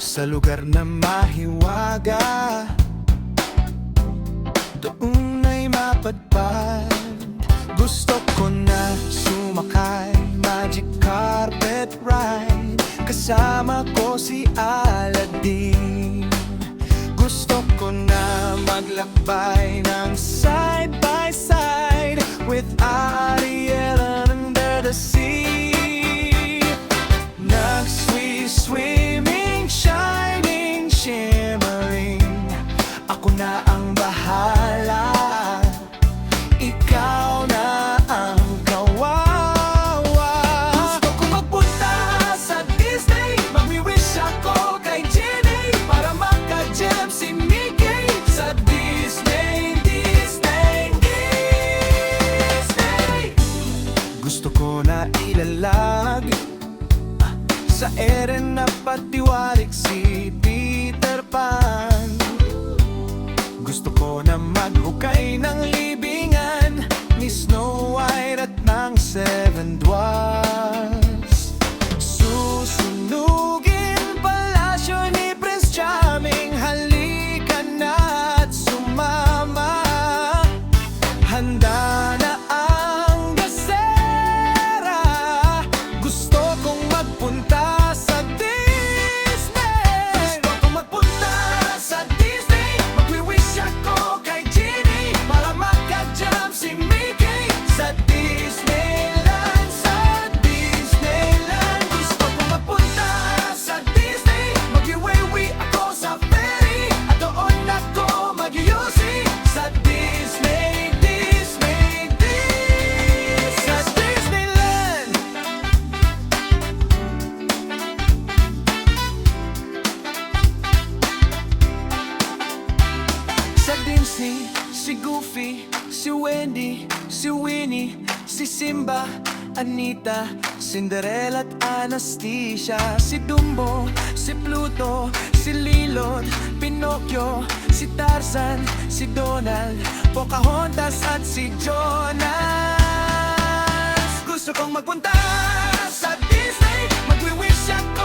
sa lugar na mahiwaga. Doon ay mapadpad. Gusto ko na sumakay magic carpet ride, kasama ko si Aladdin. Gusto ko na maglakbay ng side by side with Ariel under the sea. Nag-swimming, shining, shimmering, ako na ang bahala, ikaw na ang kawawa. Gusto ko magpunta sa Disney, mag-wish ako kay Genie para maka-gem si Mickey sa Disney, Disney, Disney. Gusto ko na ilalag sa ere na patiwarik si Peter Pan. Gusto ko na maghukay ng libingan ni Snow White at ng Seven Dwarfs. Susunugin palasyo ni Prince Charming, halika na at sumama. Handa na ang gasera, gusto kong magpunta sa Disney. Gusto kong magpunta sa Disney, mag-wish ako kay Genie para maka-jump si Mickey sa Disneyland, sa Disneyland. Gusto kong magpunta sa Disney, mag-iwi ako sa ferry at doon ako mag-yosi sa Disney, Disney, Disney, sa Disneyland. Sa Dimsy, si Goofy, si Wendy, si Winnie, si Simba, Anita, Cinderella at Anastasia, si Dumbo, si Pluto, si Lilot, Pinocchio, si Tarzan, si Donald, Pocahontas at si Jonas. Gusto kong magpunta sa Disney, mag-wish ako